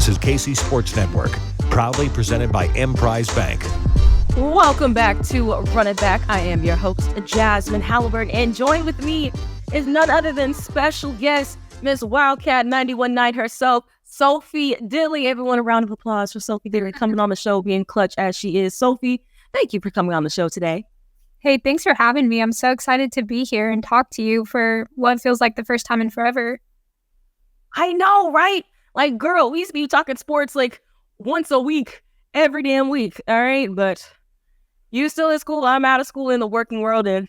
is KC Sports Network, proudly presented by Emprise Bank. Welcome back to Run It Back. I am your host, Jazsmin Halliburton, and joined with me is none other than special guest, Miss Wildcat 91.9 herself, Sophie Dilley. Everyone, a round of applause for Sophie Dilley coming on the show, being clutch as she is. Sophie, thank you for coming on the show today. Hey, thanks for having me. I'm so excited to be here and talk to you for what feels like the first time in forever. I know, right? Like, girl, we used to be talking sports like once a week, every damn week, all right? But you still in school, I'm out of school in the working world, and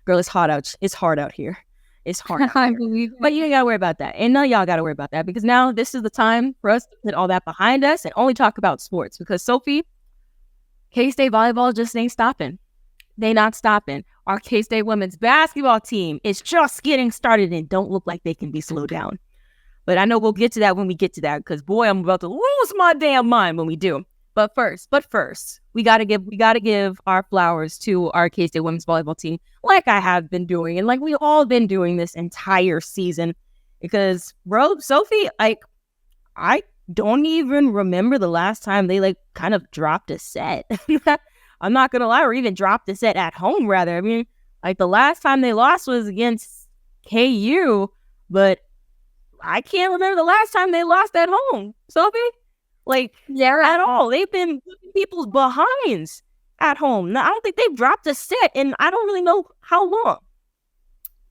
girl, it's hard out here. It's hard. I believe it. But you ain't gotta worry about that. And none of y'all gotta worry about that, because now this is the time for us to put all that behind us and only talk about sports. Because Sophie, K-State volleyball just ain't stopping. They not stopping. Our K-State women's basketball team is just getting started and don't look like they can be slowed down. But I know we'll get to that when we get to that, because boy, I'm about to lose my damn mind when we do. But first, we gotta give our flowers to our K-State women's volleyball team, like I have been doing, and like we all been doing this entire season. Because, bro, Sophie, like, I don't even remember the last time they like kind of dropped a set. I'm not gonna lie, or even dropped a set at home, rather. I mean, like the last time they lost was against KU, but I can't remember the last time they lost at home, Sophie. Like, yeah, at all. They've been putting people's behinds at home. Now, I don't think they've dropped a set in I don't really know how long.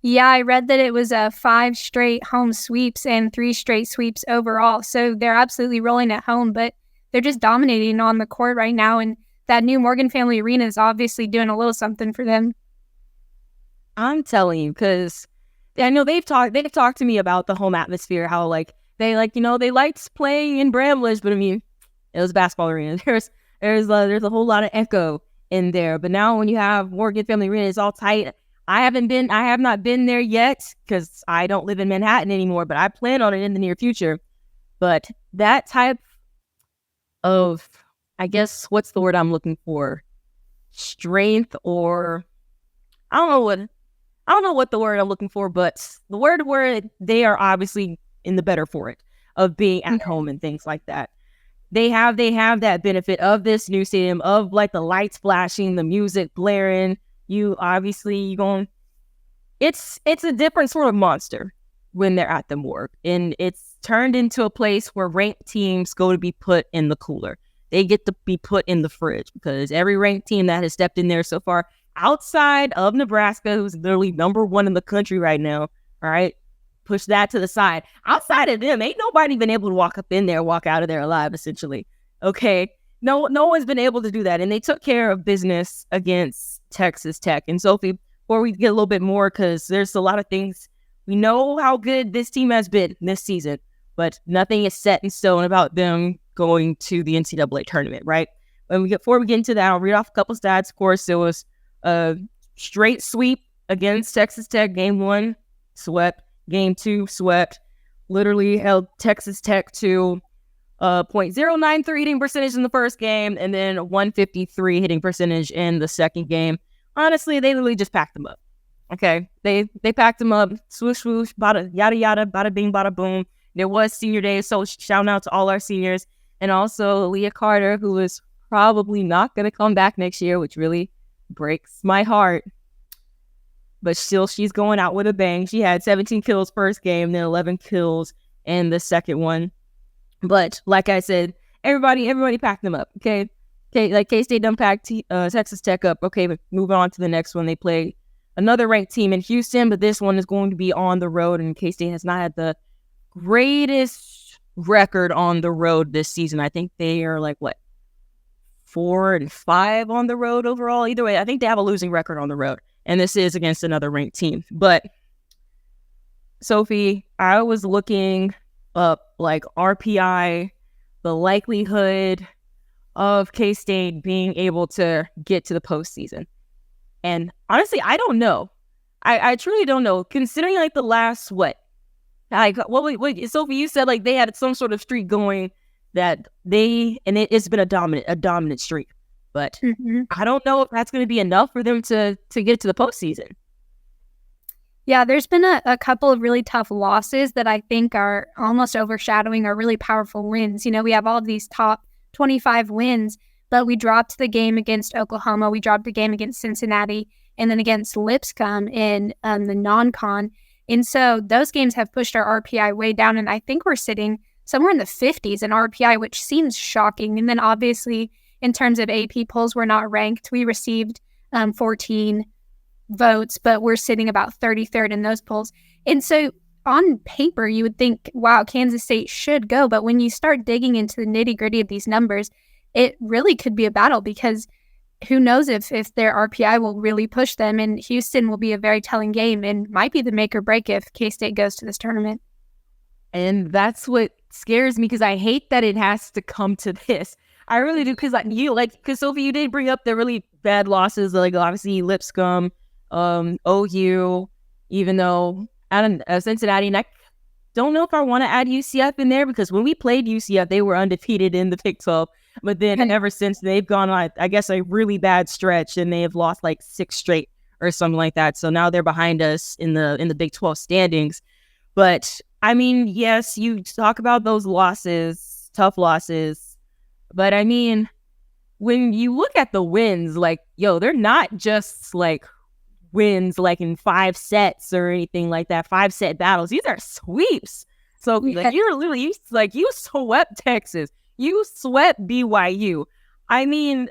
Yeah, I read that it was 5 straight home sweeps and 3 straight sweeps overall. So they're absolutely rolling at home, but they're just dominating on the court right now. And that new Morgan Family Arena is obviously doing a little something for them. I'm telling you, because I know they've talked to me about the home atmosphere, how like they liked playing in Bramlage, but I mean, it was a basketball arena. There's a whole lot of echo in there. But now when you have Morgan Family Arena, it's all tight. I have not been there yet because I don't live in Manhattan anymore, but I plan on it in the near future. But that type of, I guess, what's the word I'm looking for? Strength, or I don't know what the word I'm looking for, but the word where they are obviously in the better for it of being at home and things like that. They have that benefit of this new stadium, of like the lights flashing, the music blaring. It's a different sort of monster when they're at the Morgue, and it's turned into a place where ranked teams go to be put in the cooler. They get to be put in the fridge, because every ranked team that has stepped in there so far, outside of Nebraska, who's literally number 1 in the country right now, all right, push that to the side. Outside of them, ain't nobody been able to walk out of there alive, essentially. Okay, no one's been able to do that, and they took care of business against Texas Tech. And Sophie, before we get a little bit more, because there's a lot of things, we know how good this team has been this season, but nothing is set in stone about them going to the NCAA tournament, right? Before we get into that, I'll read off a couple stats. Of course, there was a straight sweep against Texas Tech. Game 1, swept. Game 2, swept. Literally held Texas Tech to .093 hitting percentage in the first game, and then 153 hitting percentage in the second game. Honestly, they literally just packed them up. Okay, they packed them up. Swoosh, swoosh, bada, yada, yada, bada, bing, bada, boom. There was senior day, so shout out to all our seniors. And also Leah Carter, who is probably not going to come back next year, which really breaks my heart. But still, she's going out with a bang. She had 17 kills first game, then 11 kills in the second one. But like I said, everybody packed them up. Okay, like K-State done packed Texas Tech up. Okay, but moving on to the next one. They play another ranked team in Houston, but this one is going to be on the road, and K-State has not had the greatest record on the road this season. I think they are like 4-5 on the road overall. Either way, I think they have a losing record on the road, and this is against another ranked team. But Sophie, I was looking up like RPI, the likelihood of K-State being able to get to the postseason, and honestly, I don't know. I truly don't know, considering like the last Sophie, you said like they had some sort of streak going that it's been a dominant streak, but I don't know if that's going to be enough for them to get to the postseason. Yeah, there's been a couple of really tough losses that I think are almost overshadowing our really powerful wins. You know, we have all of these top 25 wins, but we dropped the game against Oklahoma. We dropped the game against Cincinnati and then against Lipscomb in the non-con. And so those games have pushed our RPI way down. And I think we're sitting somewhere in the 50s in RPI, which seems shocking. And then obviously in terms of AP polls, we're not ranked. We received 14 votes, but we're sitting about 33rd in those polls. And so on paper, you would think, wow, Kansas State should go. But when you start digging into the nitty gritty of these numbers, it really could be a battle because who knows if their RPI will really push them. And Houston will be a very telling game and might be the make or break if K-State goes to this tournament. And that's what scares me because I hate that it has to come to this. I really do because because Sophie, you did bring up the really bad losses, like obviously Lipscomb, OU, even though Cincinnati, and I don't know if I want to add UCF in there because when we played UCF, they were undefeated in the Big 12. But then ever since they've gone on, I guess, a really bad stretch and they have lost like 6 straight or something like that. So now they're behind us in the Big 12 standings. But I mean, yes, you talk about those losses, tough losses. But I mean, when you look at the wins, like, they're not just like wins like in 5 sets or anything like that, 5-set battles. These are sweeps. So like you're literally you swept Texas, you swept BYU. I mean,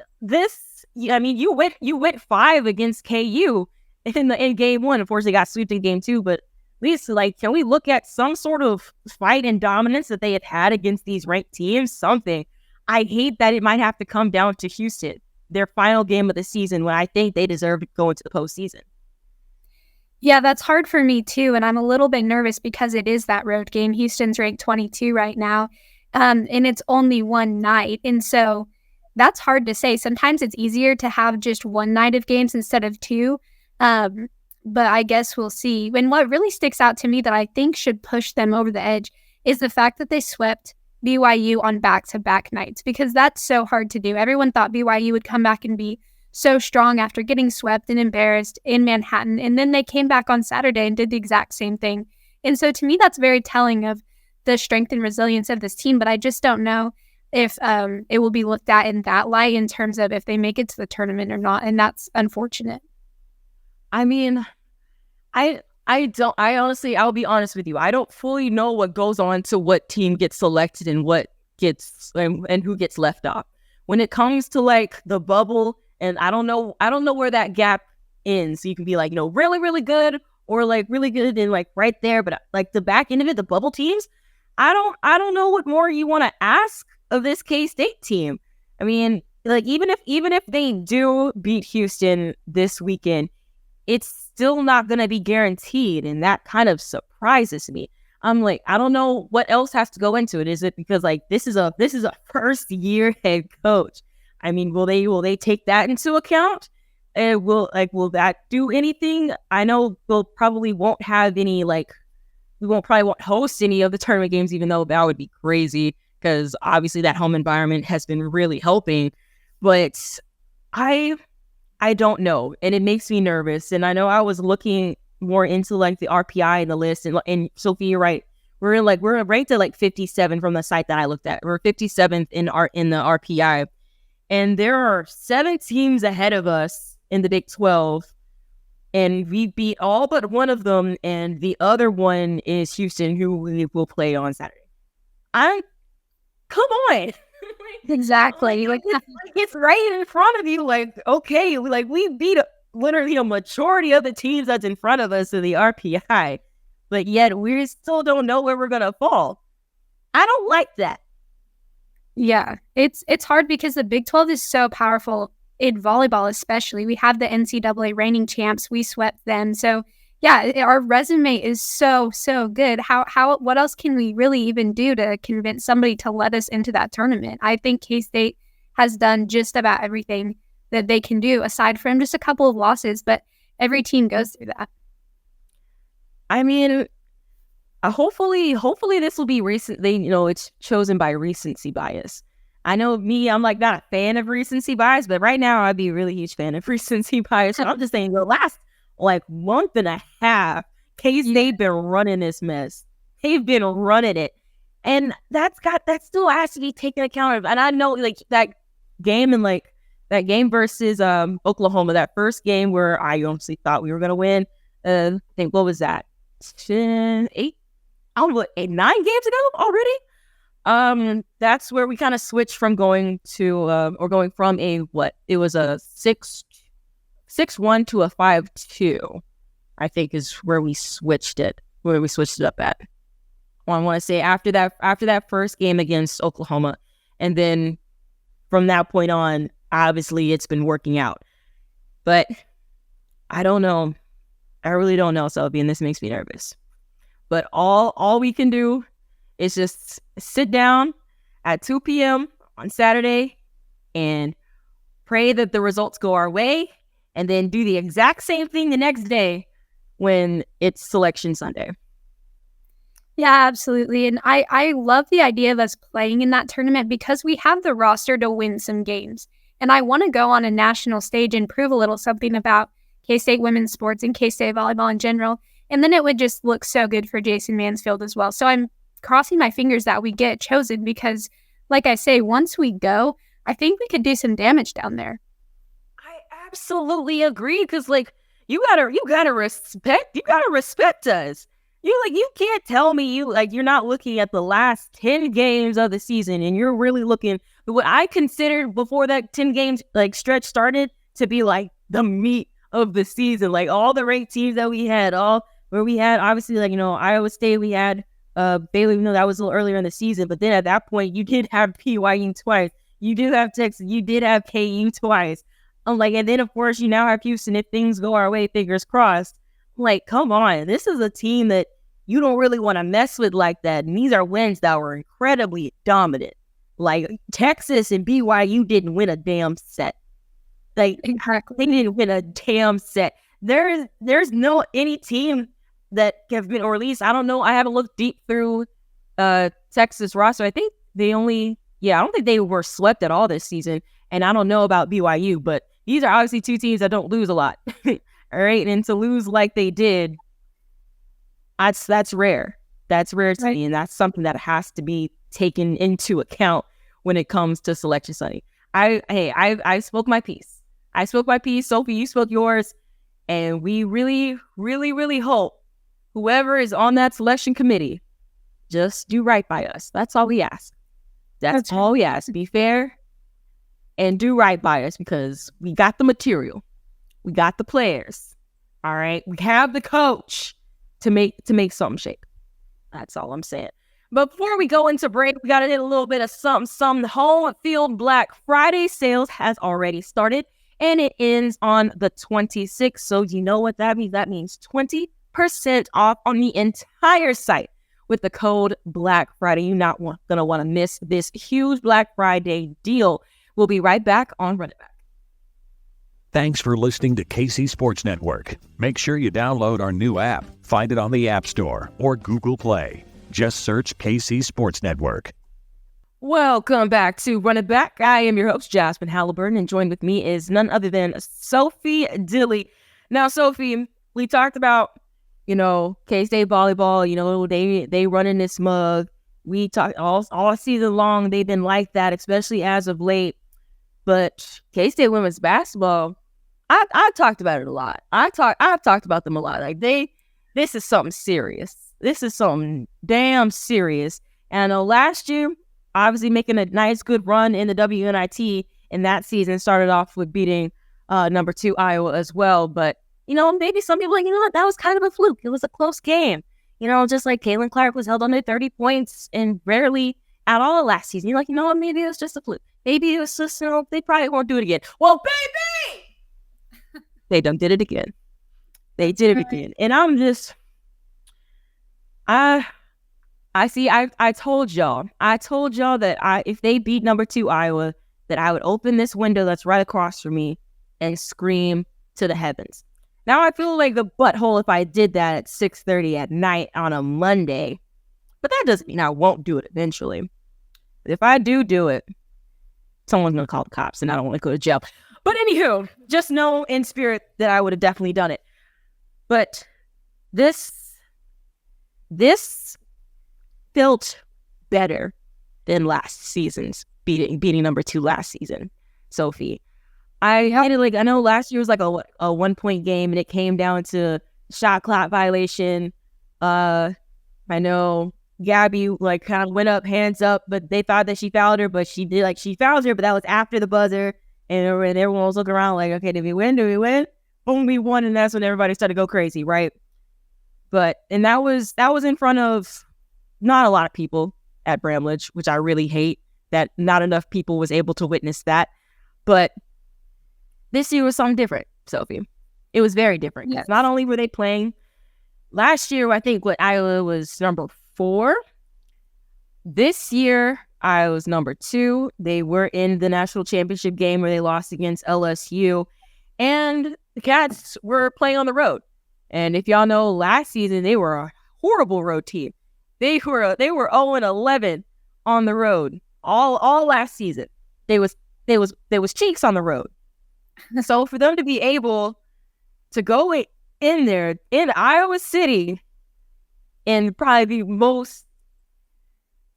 you went 5 against KU in game 1. Of course, they got swept in game 2, but at least can we look at some sort of fight and dominance that they had against these ranked teams? Something. I hate that it might have to come down to Houston, their final game of the season, when I think they deserve to go into the postseason. Yeah, that's hard for me too. And I'm a little bit nervous because it is that road game. Houston's ranked 22 right now, and it's only one night. And so that's hard to say. Sometimes it's easier to have just one night of games instead of 2. But I guess we'll see. And what really sticks out to me that I think should push them over the edge is the fact that they swept BYU on back-to-back nights, because that's so hard to do. Everyone thought BYU would come back and be so strong after getting swept and embarrassed in Manhattan, and then they came back on Saturday and did the exact same thing. And so to me, that's very telling of the strength and resilience of this team, but I just don't know if it will be looked at in that light in terms of if they make it to the tournament or not, and that's unfortunate. I mean, I'll be honest with you. I don't fully know what goes on to what team gets selected and what gets and who gets left off. When it comes to like the bubble, and I don't know where that gap ends. So you can be like, really, really good or like really good and like right there. But like the back end of it, the bubble teams, I don't know what more you want to ask of this K-State team. I mean, like even if they do beat Houston this weekend, it's still not going to be guaranteed. And that kind of surprises me. I'm like, I don't know what else has to go into it. Is it because like this is a first year head coach? I mean, will they take that into account? Will that do anything? I know we probably won't host any of the tournament games, even though that would be crazy because obviously that home environment has been really helping. But I don't know, and it makes me nervous. And I know I was looking more into like the RPI and the list, and Sophie, you're right. We're ranked at like 57 from the site that I looked at. We're 57th in the RPI, and there are 7 teams ahead of us in the Big 12, and we beat all but one of them, and the other one is Houston, who we will play on Saturday. Come on. Exactly. It's right in front of you. Like, okay, like we beat literally a majority of the teams that's in front of us in the RPI, but yet we still don't know where we're gonna fall. I don't like that. Yeah, it's hard because the Big 12 is so powerful in volleyball, especially. We have the NCAA reigning champs. We swept them. So yeah, our resume is so good. What else can we really even do to convince somebody to let us into that tournament? I think K-State has done just about everything that they can do, aside from just a couple of losses, but every team goes through that. I mean, hopefully this will be recently, it's chosen by recency bias. I know me, I'm like not a fan of recency bias, but right now I'd be a really huge fan of recency bias. So I'm just saying the last like month and a half, K-State been running this mess. They've been running it. And that still has to be taken account of. And I know like that game versus Oklahoma, that first game where I honestly thought we were gonna win. I think what was that? 9 games ago already. That's where we kind of switched from going from it was a 6-1 to a 5-2, I think is where we switched it up at. Well, I want to say after that first game against Oklahoma, and then from that point on, obviously it's been working out. But I don't know. I really don't know, Sophie, and this makes me nervous. But all we can do is just sit down at 2 p.m. on Saturday and pray that the results go our way, and then do the exact same thing the next day when it's Selection Sunday. Yeah, absolutely. And I love the idea of us playing in that tournament because we have the roster to win some games. And I want to go on a national stage and prove a little something about K-State women's sports and K-State volleyball in general. And then it would just look so good for Jason Mansfield as well. So I'm crossing my fingers that we get chosen because, like I say, once we go, I think we could do some damage down there. I absolutely agree because, like, you gotta respect us. You can't tell me you're not looking at the last 10 games of the season and you're really looking at what I considered before that 10 games like stretch started to be like the meat of the season. Like all the ranked teams that we had, obviously like, Iowa State, we had Baylor, that was a little earlier in the season, but then at that point you did have BYU twice. You did have Texas, you did have KU twice. And then of course you now have Houston if things go our way, fingers crossed. Like, come on, this is a team that you don't really want to mess with like that. And these are wins that were incredibly dominant. Like Texas and BYU didn't win a damn set. Like exactly. They didn't win a damn set. There's no any team that have been, or at least I don't know. I haven't looked deep through Texas roster. I think I don't think they were swept at all this season. And I don't know about BYU, but these are obviously two teams that don't lose a lot. All right. And to lose like they did, that's rare. That's rare to me. And that's something that has to be taken into account when it comes to Selection Sunday. I spoke my piece. Sophie, you spoke yours. And we really, really, really hope whoever is on that selection committee just do right by us. That's all we ask. That's all we ask. Be fair and do right by us because we got the material. We got the players. All right. We have the coach to make something shake. That's all I'm saying. But before we go into break, we got to hit a little bit of something. Home Field Black Friday sales has already started and it ends on the 26th. So you know what that means? That means 20% off on the entire site with the code Black Friday. You're not going to want to miss this huge Black Friday deal. We'll be right back on Run It Back. Thanks for listening to KC Sports Network. Make sure you download our new app. Find it on the App Store or Google Play. Just search KC Sports Network. Welcome back to Run It Back. I am your host, Jazsmin Halliburton, and joined with me is none other than Sophie Dilley. Now, Sophie, we talked about, K-State volleyball, they run in this mug. We talked all season long. They've been like that, especially as of late. But K-State women's basketball, I've talked about it a lot. I've talked about them a lot. Like this is something serious. This is something damn serious. And I know last year, obviously making a nice good run in the WNIT in that season, started off with beating number 2 Iowa as well. But maybe some people what, that was kind of a fluke. It was a close game. Just like Caitlin Clark was held under 30 points and rarely at all last season. You're like, what, maybe it was just a fluke. Maybe it was just, they probably won't do it again. Well, baby! They done did it again. They did it again. And I'm just, I told y'all that if they beat number 2 Iowa, that I would open this window that's right across from me and scream to the heavens. Now I feel like the butthole if I did that at 6:30 at night on a Monday, but that doesn't mean I won't do it eventually. But if I do it, someone's going to call the cops and I don't want to go to jail. But anywho, just know in spirit that I would have definitely done it. But this this felt better than last season's beating number 2 last season, Sophie. I know last year was like a 1-point game, and it came down to shot clock violation. I know Gabby like kind of went up, hands up, but they thought that she fouled her, but she fouled her, but that was after the buzzer, and everyone was looking around like, okay, did we win? Boom, we won, and that's when everybody started to go crazy, right? And that was in front of not a lot of people at Bramlage, which I really hate that not enough people was able to witness that. But this year was something different, Sophie. It was very different. Yes. Not only were they playing last year, I think Iowa was number 4. This year, Iowa was number 2. They were in the national championship game where they lost against LSU, and the Cats were playing on the road. And if y'all know, last season they were a horrible road team. They were 0-11 on the road all last season. They was cheeks on the road. So for them to be able to go in there in Iowa City in probably the most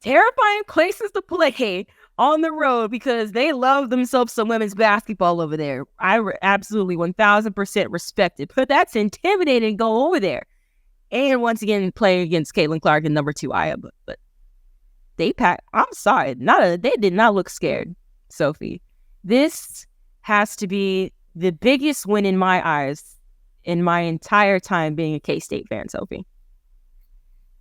terrifying places to play on the road, because they love themselves some women's basketball over there. I absolutely 1000% respect it. But that's intimidating to go over there. And once again, playing against Caitlin Clark and number 2 Iowa. But I'm sorry, they did not look scared, Sophie. This has to be the biggest win in my eyes in my entire time being a K-State fan, Sophie.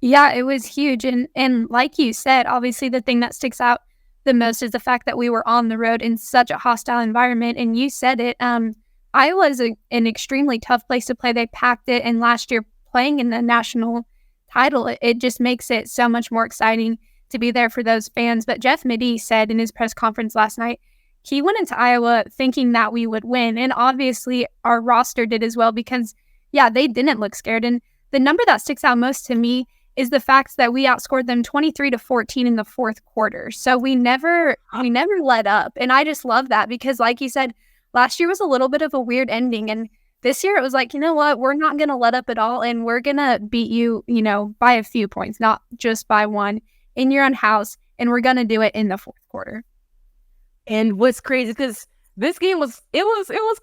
Yeah, it was huge. And like you said, obviously the thing that sticks out the most is the fact that we were on the road in such a hostile environment. And you said it, Iowa is an extremely tough place to play. They packed it. And last year, playing in the national title, it just makes it so much more exciting to be there for those fans. But Jeff Middy said in his press conference last night, he went into Iowa thinking that we would win. And obviously our roster did as well, because, yeah, they didn't look scared. And the number that sticks out most to me is the fact that we outscored them 23-14 in the fourth quarter. So we never let up. And I just love that, because like you said, last year was a little bit of a weird ending. And this year it was like, you know what, we're not going to let up at all. And we're going to beat you, by a few points, not just by one, in your own house. And we're going to do it in the fourth quarter. And what's crazy, because this game was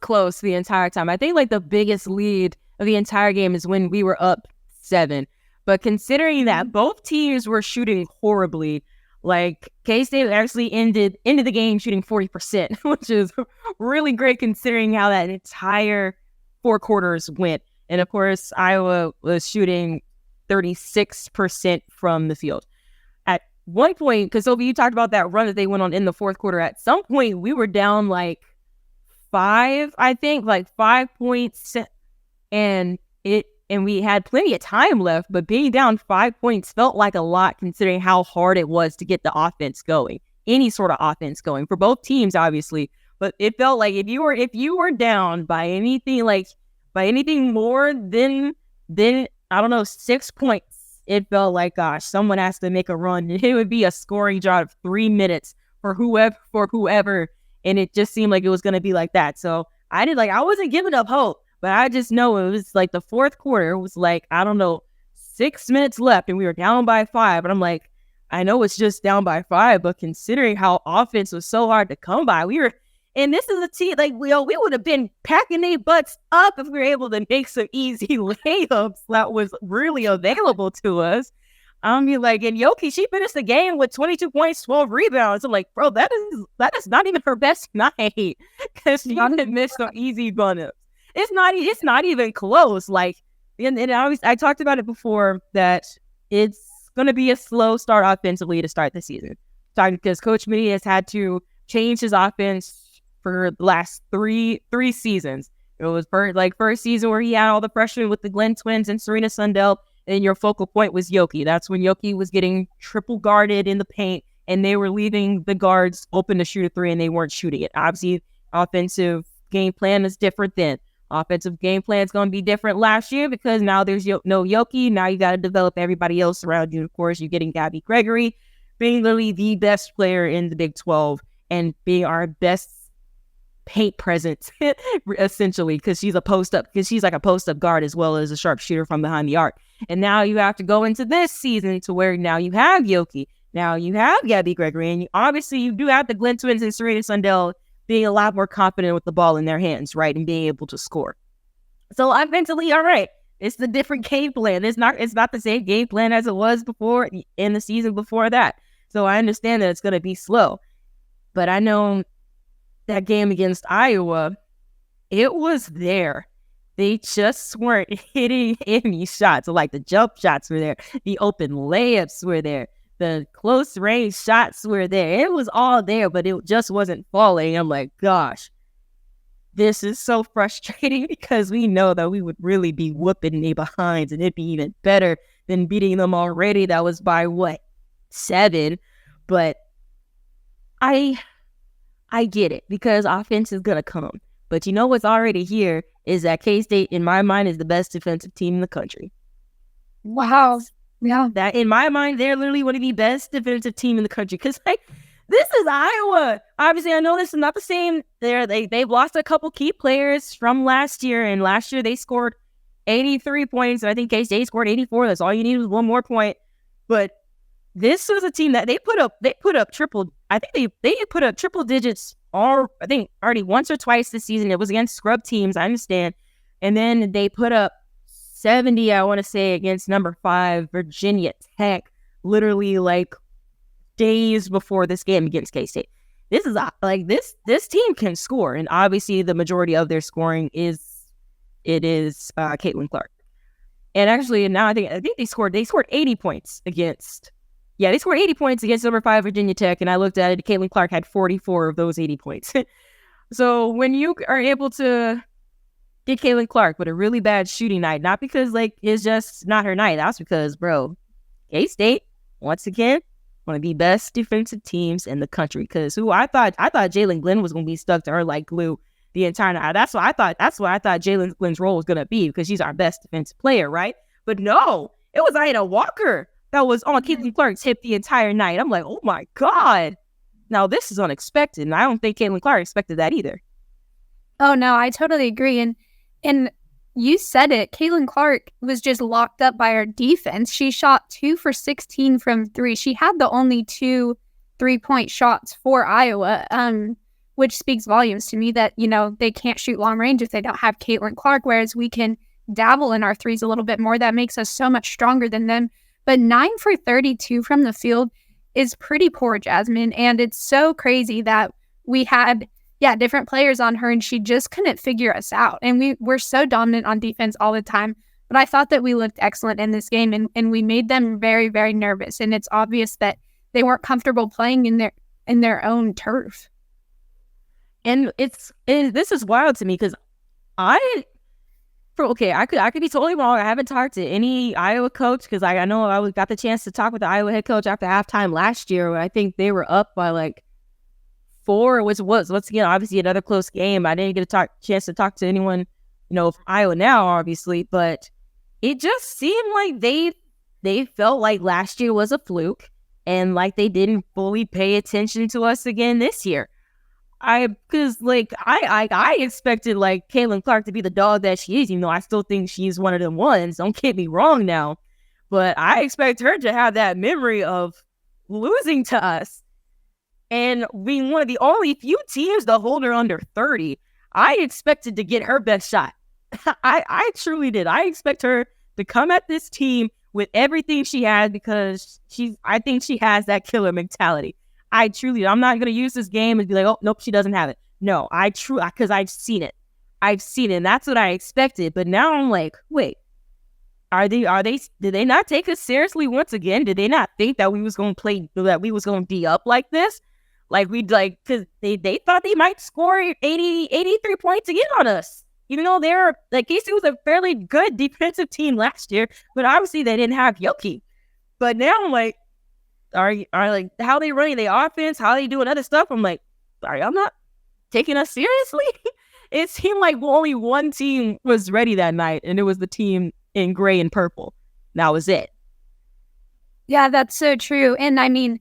close the entire time. I think like the biggest lead of the entire game is when we were up 7. But considering that both teams were shooting horribly, like K-State actually ended the game shooting 40%, which is really great considering how that entire 4 quarters went. And of course, Iowa was shooting 36% from the field. At one point, because Sophie, you talked about that run that they went on in the fourth quarter. At some point, we were down like 5 points, and we had plenty of time left, but being down 5 points felt like a lot considering how hard it was to get the offense going, any sort of offense going for both teams, obviously. But it felt like if you were down by anything more than I don't know, 6 points, it felt like, gosh, someone has to make a run. It would be a scoring drought of 3 minutes for whoever, and it just seemed like it was going to be like that. So I wasn't giving up hope. But I just know it was like the fourth quarter was like, I don't know, 6 minutes left and we were down by 5. And I'm like, I know it's just down by 5, but considering how offense was so hard to come by, and this is a team, like, we would have been packing their butts up if we were able to make some easy layups that was really available to us. And Yoki, she finished the game with 22 points, 12 rebounds. I'm like, bro, that is not even her best night, because she didn't miss some easy bunnies. It's not even close. Like, and I talked about it before that it's going to be a slow start offensively to start the season. Because Coach Mitty has had to change his offense for the last three seasons. It was first season where he had all the freshmen with the Glenn twins and Serena Sundell, and your focal point was Yoki. That's when Yoki was getting triple guarded in the paint, and they were leaving the guards open to shoot a 3, and they weren't shooting it. Obviously, offensive game plan is different then. Offensive game plan is going to be different last year because now there's no Yoki. Now you got to develop everybody else around you. Of course, you're getting Gabby Gregory, being literally the best player in the Big 12 and being our best paint presence, essentially, because she's like a post-up guard as well as a sharpshooter from behind the arc. And now you have to go into this season to where now you have Yoki, now you have Gabby Gregory, and obviously you do have the Glenn twins and Serena Sundell being a lot more confident with the ball in their hands, right, and being able to score. So I'm mentally all right. It's the different game plan. It's not the same game plan as it was before in the season before that. So I understand that it's going to be slow. But I know that game against Iowa, it was there. They just weren't hitting any shots. So like the jump shots were there. The open layups were there. The close range shots were there. It was all there, but it just wasn't falling. I'm like, gosh, this is so frustrating because we know that we would really be whooping their behinds and it'd be even better than beating them already. That was by 7? But I get it because offense is going to come. But you know what's already here is that K-State, in my mind, is the best defensive team in the country. Wow. Yeah. That, in my mind, they're literally one of the best defensive team in the country. Because, this is Iowa. Obviously, I know this is not the same. They've lost a couple key players from last year. And last year, they scored 83 points. And I think K-State scored 84. That's all you need was one more point. But this was a team that they put up triple. I think they put up triple digits already once or twice this season. It was against scrub teams, I understand. And then they put up 70, I want to say, against number 5, Virginia Tech, literally like days before this game against K-State. This is this team can score. And obviously the majority of their scoring is Caitlin Clark. And actually now I think they scored 80 points against. Yeah, they scored 80 points against number 5 Virginia Tech, and I looked at it. Caitlin Clark had 44 of those 80 points. So when you are able to get Caitlin Clark with a really bad shooting night, not because it's just not her night, that's because, bro, K-State, once again, one of the best defensive teams in the country. Because I thought Jalen Glenn was going to be stuck to her like glue the entire night. That's what I thought Jalen Glenn's role was going to be, because she's our best defensive player, right? But no, it was Ida Walker that was on Caitlin Clark's hip the entire night. I'm like, oh my God. Now this is unexpected. And I don't think Caitlin Clark expected that either. Oh no, I totally agree. And you said it. Caitlin Clark was just locked up by her defense. She shot 2 for 16 from 3. She had the only 2 3-point shots for Iowa, which speaks volumes to me that, they can't shoot long range if they don't have Caitlin Clark, whereas we can dabble in our threes a little bit more. That makes us so much stronger than them. But 9 for 32 from the field is pretty poor, Jazsmin. And it's so crazy that we had, different players on her and she just couldn't figure us out. And we're so dominant on defense all the time. But I thought that we looked excellent in this game and we made them very, very nervous. And it's obvious that they weren't comfortable playing in their own turf. And this is wild to me because I could be totally wrong. I haven't talked to any Iowa coach because I know I got the chance to talk with the Iowa head coach after halftime last year when I think they were up by 4, which was, once again, obviously another close game. I didn't get a chance to talk to anyone, from Iowa now, obviously, but it just seemed like they felt like last year was a fluke and like they didn't fully pay attention to us again this year. I expected Caitlin Clark to be the dog that she is, even though I still think she's one of them ones. Don't get me wrong now, but I expect her to have that memory of losing to us and being one of the only few teams to hold her under 30. I expected to get her best shot. I truly did. I expect her to come at this team with everything she has because I think she has that killer mentality. I'm not going to use this game and be like, oh, nope, she doesn't have it. No, because I've seen it. And that's what I expected. But now I'm like, wait, did they not take us seriously once again? Did they not think that we was going to D up like this? Because they thought they might score 83 points again on us. Even though K-State was a fairly good defensive team last year, but obviously they didn't have Yoki. But now I'm like, are how they running the offense, how they doing other stuff? I'm like, sorry, I'm not taking us seriously. It seemed like only one team was ready that night, and it was the team in gray and purple. That was it. Yeah, that's so true. And I mean,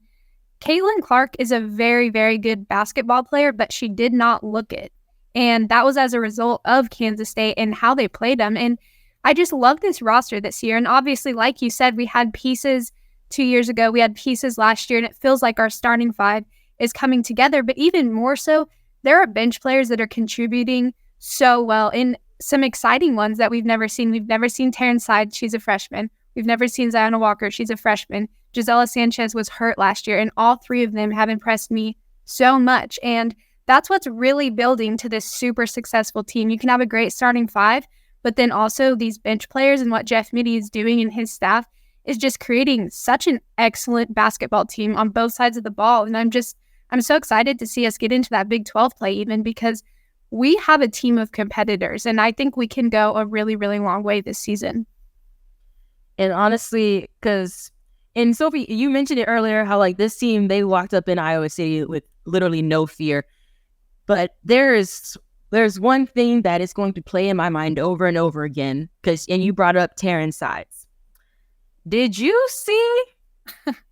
Caitlin Clark is a very, very good basketball player, but she did not look it. And that was as a result of Kansas State and how they played them. And I just love this roster this year. And obviously, like you said, we had pieces 2 years ago. We had pieces last year, and it feels like our starting five is coming together. But even more so, there are bench players that are contributing so well, and some exciting ones that we've never seen. We've never seen Taryn Side. She's a freshman. We've never seen Ziona Walker. She's a freshman. Gisela Sanchez was hurt last year, and all three of them have impressed me so much. And that's what's really building to this super successful team. You can have a great starting five, but then also these bench players and what Jeff Mittie is doing and his staff is just creating such an excellent basketball team on both sides of the ball. And I'm so excited to see us get into that Big 12 play even, because we have a team of competitors, and I think we can go a really, really long way this season. And honestly, and Sophie, you mentioned it earlier, how like this team, they walked up in Iowa City with literally no fear. But there's one thing that is going to play in my mind over and over again, and you brought up Taryn Sides. Did you see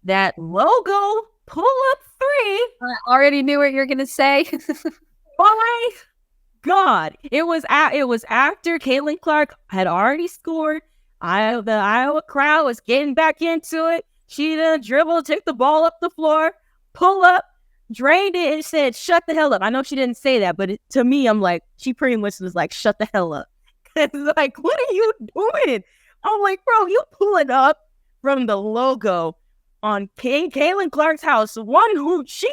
that logo pull-up three? I already knew what you're going to say. My God. It was after Caitlin Clark had already scored. The Iowa crowd was getting back into it. She done dribbled, took the ball up the floor, pull up, drained it, and said, "Shut the hell up." I know she didn't say that, but to me, I'm like, she pretty much was like, "Shut the hell up." It's like, what are you doing? I'm like, bro, you pulling up from the logo on Caitlin Clark's house. One who she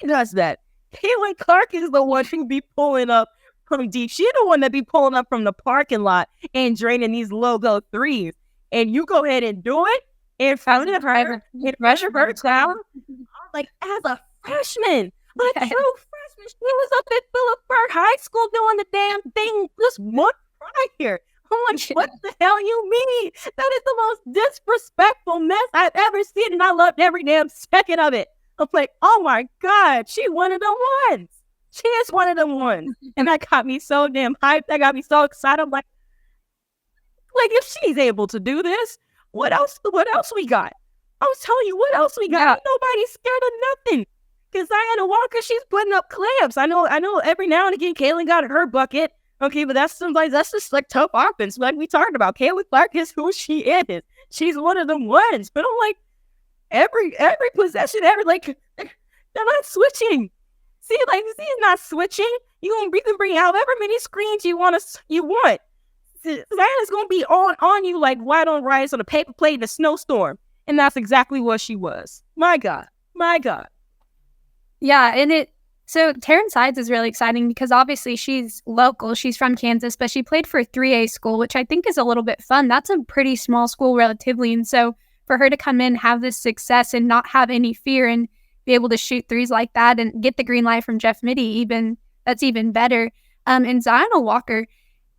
does that. Caitlin Clark is the one who be pulling up from deep. She's the one that be pulling up from the parking lot and draining these logo threes. And you go ahead and do it in front of her, in front of her town. Like, as a freshman, true freshman, she was up at Phillipsburg High School doing the damn thing just month prior. I'm like, what the hell you mean? That is the most disrespectful mess I've ever seen, and I loved every damn second of it. I'm like, oh my God, she one of the ones. She is one of them ones. And that got me so damn hyped. That got me so excited. I'm like if she's able to do this, what else we got? I was telling you, what else we got? Yeah. Nobody's scared of nothing. Because Ziona Walker, she's putting up clamps. I know every now and again, Caitlin got her bucket. Okay, but that's just like tough offense. Like we talked about, Caitlin Clark is who she is. She's one of them ones. But I'm like, every possession, they're not switching. See, he's not switching. You can bring however many screens you want. Ziona's gonna be on you like white on rice on a paper plate in a snowstorm, and that's exactly what she was. My God. Yeah, and so Taryn Sides is really exciting because obviously she's local. She's from Kansas, but she played for a 3A school, which I think is a little bit fun. That's a pretty small school relatively, and so for her to come in, have this success, and not have any fear, and be able to shoot threes like that and get the green light from Jeff Mittie, that's even better. And Ziona Walker,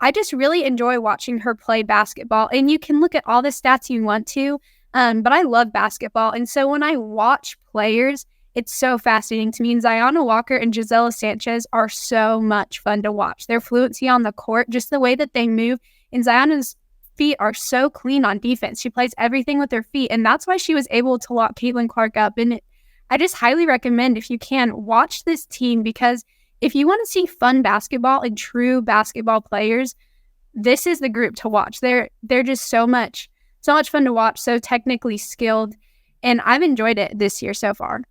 I just really enjoy watching her play basketball. And you can look at all the stats you want to, but I love basketball. And so when I watch players, it's so fascinating to me. And Ziona Walker and Gisela Sanchez are so much fun to watch. Their fluency on the court, just the way that they move. And Ziona's feet are so clean on defense. She plays everything with her feet. And that's why she was able to lock Caitlin Clark up. And I just highly recommend, if you can, watch this team, because if you want to see fun basketball and true basketball players, this is the group to watch. They're just so much fun to watch, so technically skilled, and I've enjoyed it this year so far.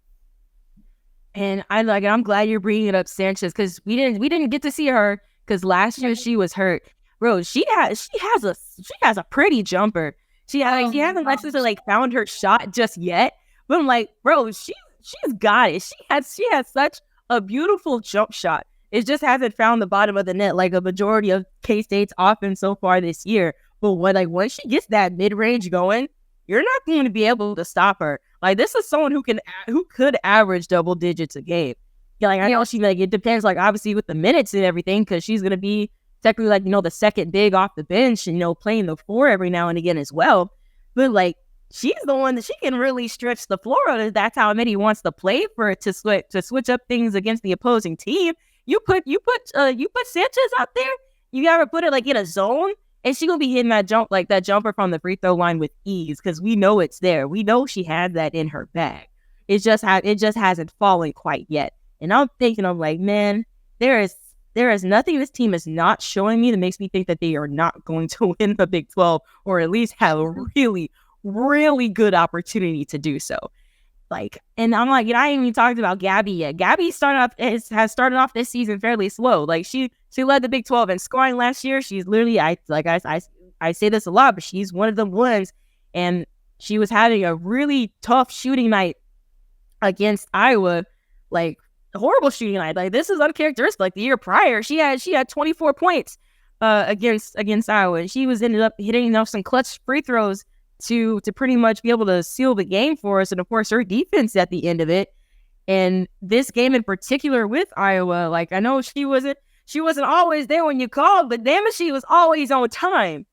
And I'm glad you're bringing up Sanchez, because we didn't get to see her because last year she was hurt. Bro, she has a pretty jumper. She hasn't necessarily found her shot just yet, but I'm like, bro, she's got it. She has such a beautiful jump shot. It just hasn't found the bottom of the net like a majority of K-State's offense so far this year. But once she gets that mid-range going, you're not going to be able to stop her. Like, this is someone who could average double digits a game. Yeah, I know it depends, obviously with the minutes and everything, because she's going to be technically the second big off the bench and, playing the floor every now and again as well. But she's the one that she can really stretch the floor. That's how Mittie wants to play for it, to switch up things against the opposing team. You put Sanchez out there, you gotta put it in a zone, and she gonna be hitting that jumper from the free throw line with ease, because we know it's there. We know she has that in her bag. It just hasn't fallen quite yet. And I'm like, man, there is there is nothing this team is not showing me that makes me think that they are not going to win the Big 12 or at least have a really, really good opportunity to do so. Like, and I'm like, I ain't even talked about Gabby yet. Gabby has started off this season fairly slow. Like she led the Big 12 in scoring last year. She's literally, I say this a lot, but she's one of the ones. And she was having a really tough shooting night against Iowa, like a horrible shooting night. Like this is uncharacteristic. Like the year prior, she had 24 points against Iowa. And she ended up hitting some clutch free throws to pretty much be able to seal the game for us. And of course, her defense at the end of it. And this game in particular with Iowa, like I know she wasn't always there when you called, but damn it, she was always on time.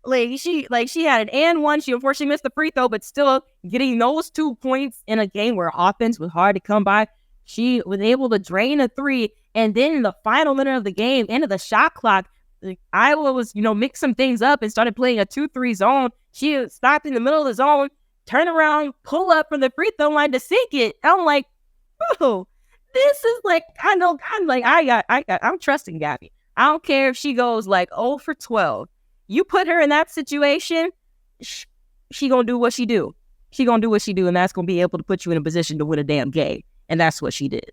She had an and one. She unfortunately missed the free throw, but still getting those 2 points in a game where offense was hard to come by. She was able to drain a three, and then in the final minute of the game, end of the shot clock, Iowa was, mixed some things up and started playing a 2-3 zone. She stopped in the middle of the zone, turn around, pull up from the free throw line to sink it. I'm like, oh, this is like, I'm trusting Gabby. I don't care if she goes like 0 for 12. You put her in that situation, she gonna do what she do. She gonna do what she do, and that's gonna be able to put you in a position to win a damn game. And that's what she did.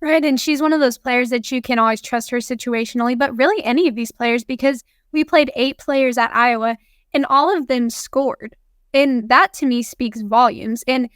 Right, and she's one of those players that you can always trust her situationally, but really any of these players, because we played 8 players at Iowa, and all of them scored. And that, to me, speaks volumes. And,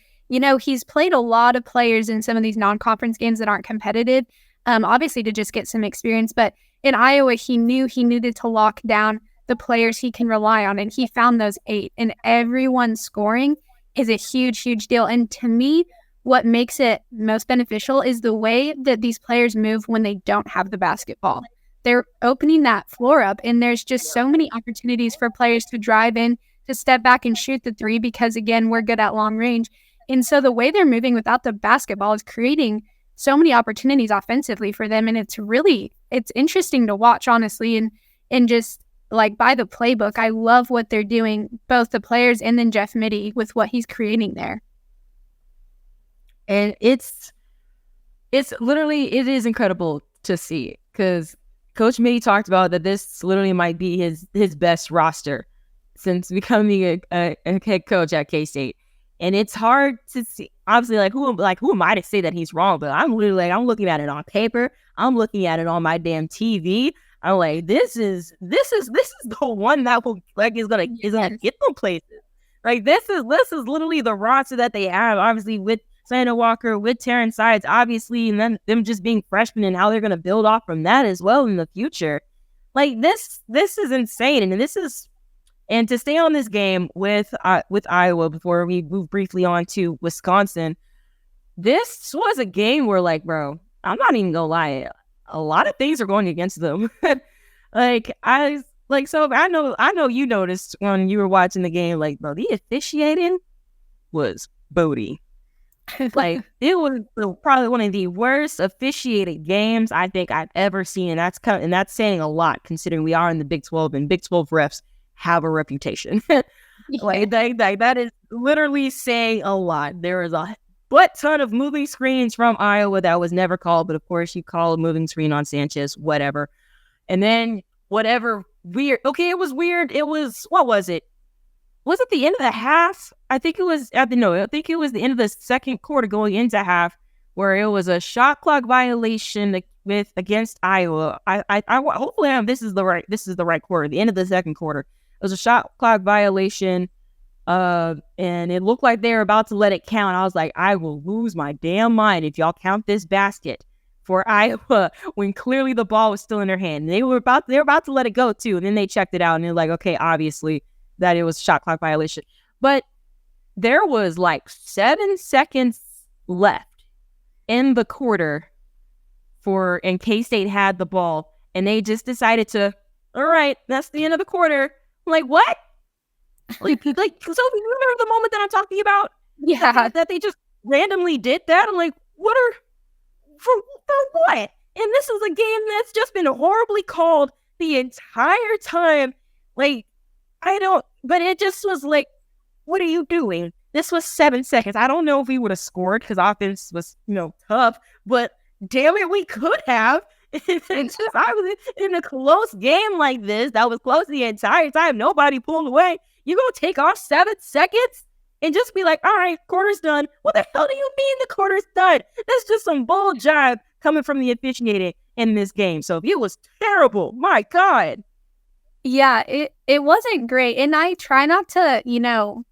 he's played a lot of players in some of these non-conference games that aren't competitive, obviously to just get some experience. But in Iowa, he knew he needed to lock down the players he can rely on, and he found those 8. And everyone scoring is a huge, huge deal. And to me, what makes it most beneficial is the way that these players move when they don't have the basketball. They're opening that floor up, and there's just so many opportunities for players to drive in, to step back and shoot the three because, again, we're good at long range. And so the way they're moving without the basketball is creating so many opportunities offensively for them. And it's interesting to watch, honestly, and just like by the playbook. I love what they're doing, both the players and then Jeff Mittie with what he's creating there. And it's literally, it is incredible to see, because Coach Mittie talked about that this literally might be his best roster since becoming a head coach at K-State. And it's hard to see, obviously, who am I to say that he's wrong? But I'm literally I'm looking at it on paper. I'm looking at it on my damn TV. I'm like, this is the one that will is gonna get them places. Like this is literally the roster that they have, obviously with Sandra Walker, with Taryn Sides, obviously, and then them just being freshmen and how they're gonna build off from that as well in the future. Like this is insane, and to stay on this game with Iowa before we move briefly on to Wisconsin, this was a game where, like, bro, I'm not even gonna lie, a lot of things are going against them. So I know you noticed when you were watching the game, like, bro, the officiating was booty. Like, it was probably one of the worst officiated games I think I've ever seen, and that's saying a lot considering we are in the Big 12 and Big 12 refs have a reputation. Like that is literally saying a lot. There is a ton of moving screens from Iowa that was never called, but of course you call a moving screen on Sanchez, whatever. And then whatever weird. Okay, it was weird. It was, what was it? Was it the end of the half? I think it was the end of the second quarter going into half, where it was a shot clock violation against Iowa. I hopefully this is the right quarter. The end of the second quarter. It was a shot clock violation, and it looked like they were about to let it count. I was like, I will lose my damn mind if y'all count this basket for Iowa when clearly the ball was still in their hand. And they were about to let it go too, and then they checked it out, and they're like, okay, obviously that it was a shot clock violation. But there was like 7 seconds left in the quarter and K-State had the ball, and they just decided to, all right, that's the end of the quarter. I'm like, what? Like, so you remember the moment that I'm talking about? Yeah. That they just randomly did that? I'm like, for what? And this is a game that's just been horribly called the entire time. Like, but it just was like, what are you doing? This was 7 seconds. I don't know if we would have scored because offense was, tough, but damn it, we could have. It's just, I was in a close game like this that was close the entire time. Nobody pulled away. You gonna take off 7 seconds and just be like, all right, quarter's done. What the hell do you mean the quarter's done? That's just some bull jive coming from the officiating in this game. So it was terrible. My God. Yeah, it wasn't great. And I try not to,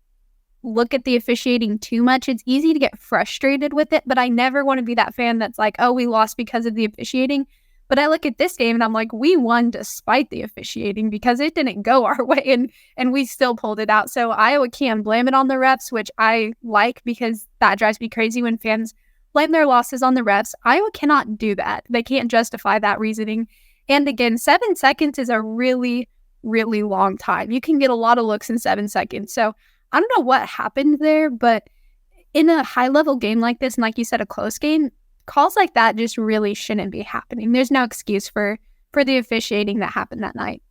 look at the officiating too much. It's easy to get frustrated with it, but I never want to be that fan that's like, oh, we lost because of the officiating. But I look at this game and I'm like, we won despite the officiating because it didn't go our way and we still pulled it out. So Iowa can't blame it on the refs, which I like because that drives me crazy when fans blame their losses on the refs. Iowa cannot do that. They can't justify that reasoning. And again, 7 seconds is a really, really long time. You can get a lot of looks in 7 seconds. So I don't know what happened there, but in a high-level game like this, and like you said, a close game, calls like that just really shouldn't be happening. There's no excuse for the officiating that happened that night.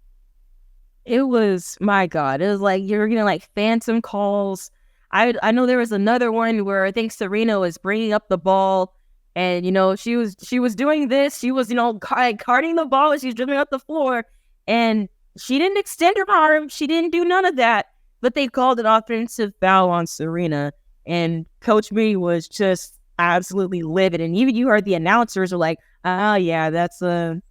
It was, my God, it was like you're getting like phantom calls. I know there was another one where I think Serena was bringing up the ball and, she was doing this. She was, carting the ball as she was dribbling up the floor and she didn't extend her arm. She didn't do none of that. But they called an offensive foul on Serena, and Coach Mee was just absolutely livid. And even you heard the announcers were like, yeah, that's a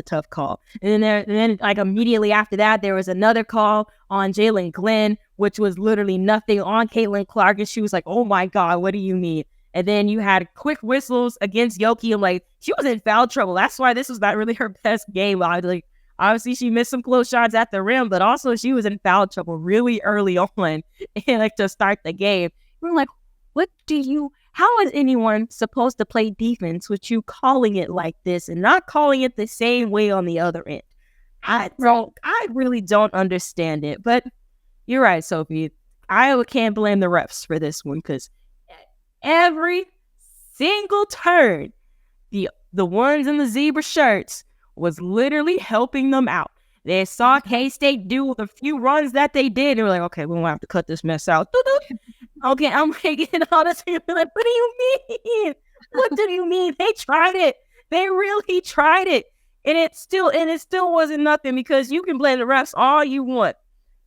tough call. And then like immediately after that, there was another call on Jalen Glenn, which was literally nothing on Caitlin Clark. And she was like, oh my God, what do you mean? And then you had quick whistles against Yoki. I'm like, she was in foul trouble. That's why this was not really her best game. Obviously, she missed some close shots at the rim, but also she was in foul trouble really early on and to start the game. We're like, how is anyone supposed to play defense with you calling it like this and not calling it the same way on the other end? I really don't understand it, but you're right, Sophie. Iowa can't blame the refs for this one because every single turn, the ones in the zebra shirts was literally helping them out. They saw K-State do the few runs that they did. They were like, okay, we won't have to cut this mess out. Okay, I'm making all this. Like, what do you mean? What do you mean? They tried it. They really tried it. And it still wasn't nothing because you can blame the refs all you want,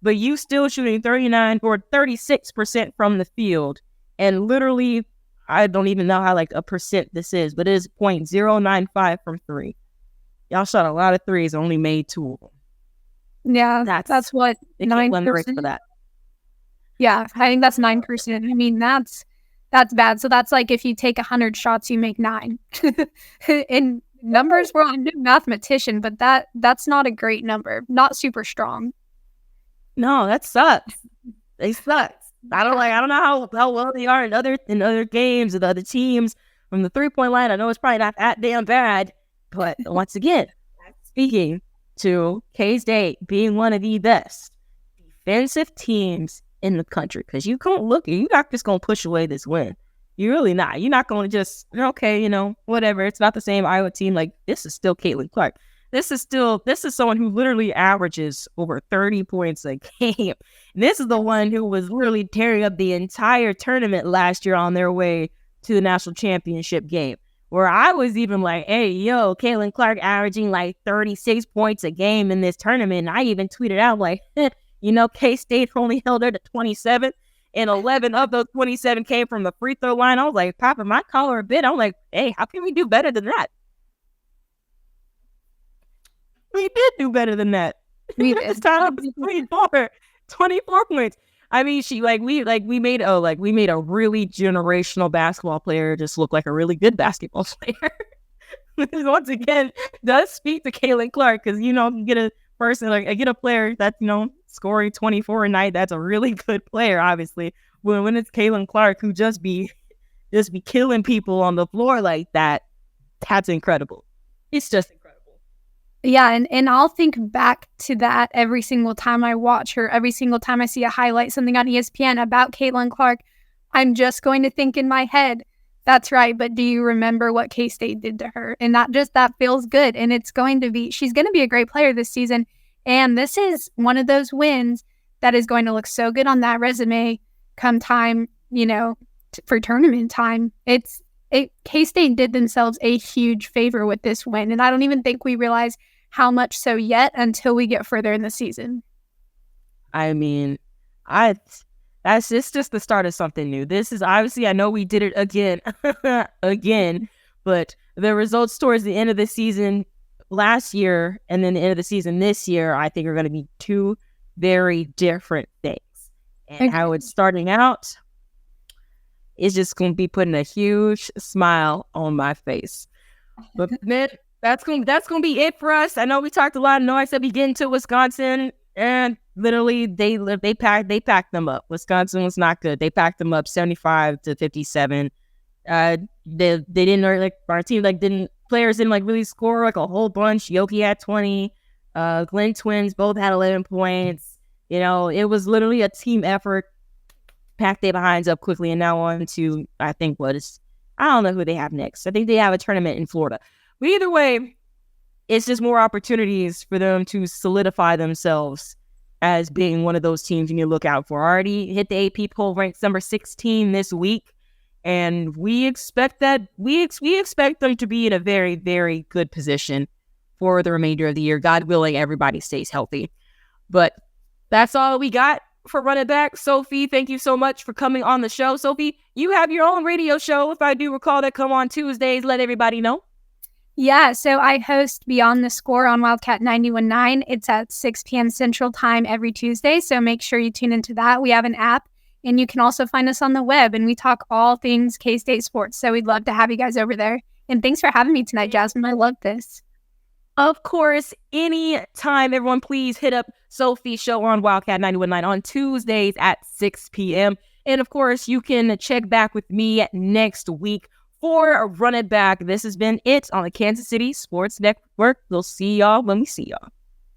but you still shooting 39 or 36% from the field. And literally, I don't even know how like a percent this is, but it is 0.095 from 3. Y'all shot a lot of threes, only made 2 of them. Yeah, that's what 9% for that. Yeah, I think that's 9%. I mean, that's bad. So that's like if you take 100 shots, you make 9. In numbers, well, I'm no mathematician, but that's not a great number. Not super strong. No, that sucks. They suck. I don't know how well they are in other games and other teams from the 3-point line. I know it's probably not that damn bad. But once again, speaking to K-State being one of the best defensive teams in the country, because you're not just going to push away this win. You're really not. You're not going to just, okay, whatever. It's not the same Iowa team. Like, this is still Caitlin Clark. This is someone who literally averages over 30 points a game. And this is the one who was literally tearing up the entire tournament last year on their way to the national championship game. Where I was even like, hey, Caitlin Clark averaging like 36 points a game in this tournament. And I even tweeted out like, K-State only held her to 27 and 11 of those 27 came from the free throw line. I was like, popping my collar a bit. I'm like, hey, how can we do better than that? We did do better than that. This time 24 points. I mean, we made a really generational basketball player just look like a really good basketball player. Once again, does speak to Caitlin Clark because you get a person get a player that's scoring 24 a night. That's a really good player, obviously. When it's Caitlin Clark who just be killing people on the floor like that, that's incredible. It's just incredible. Yeah, and I'll think back to that every single time I watch her, every single time I see a highlight, something on ESPN about Caitlin Clark. I'm just going to think in my head, that's right, but do you remember what K-State did to her? And that feels good. And she's going to be a great player this season. And this is one of those wins that is going to look so good on that resume come time, for tournament time. K-State did themselves a huge favor with this win, and I don't even think we realize how much so yet until we get further in the season. I mean, it's just the start of something new. This is obviously, I know we did it again, but the results towards the end of the season last year and then the end of the season this year, I think are going to be two very different things. And how it's starting out is just going to be putting a huge smile on my face. But man, that's going to be it for us. I know we talked a lot. I know I said we get into Wisconsin, and literally they packed them up. Wisconsin was not good. They packed them up 75-57. They didn't like our team players didn't really score a whole bunch. Yoki had 20. Glenn twins both had 11 points. It was literally a team effort. Packed their behinds up quickly, and now on to I don't know who they have next. I think they have a tournament in Florida. But either way, it's just more opportunities for them to solidify themselves as being one of those teams you need to look out for. Already hit the AP poll, ranked number 16 this week, and we expect them to be in a very, very good position for the remainder of the year. God willing, everybody stays healthy. But that's all we got for Running Back. Sophie, thank you so much for coming on the show. Sophie, you have your own radio show, if I do recall, that come on Tuesdays. Let everybody know. Yeah, so I host Beyond the Score on Wildcat 91.9. It's at 6 p.m. Central Time every Tuesday, so make sure you tune into that. We have an app, and you can also find us on the web, and we talk all things K-State sports, so we'd love to have you guys over there. And thanks for having me tonight, Jazsmin. I love this. Of course, anytime, everyone, please hit up Sophie's show on Wildcat 91.9 on Tuesdays at 6 p.m. And of course, you can check back with me next week for Run It Back. This has been it on the Kansas City Sports Network. We'll see y'all when we see y'all.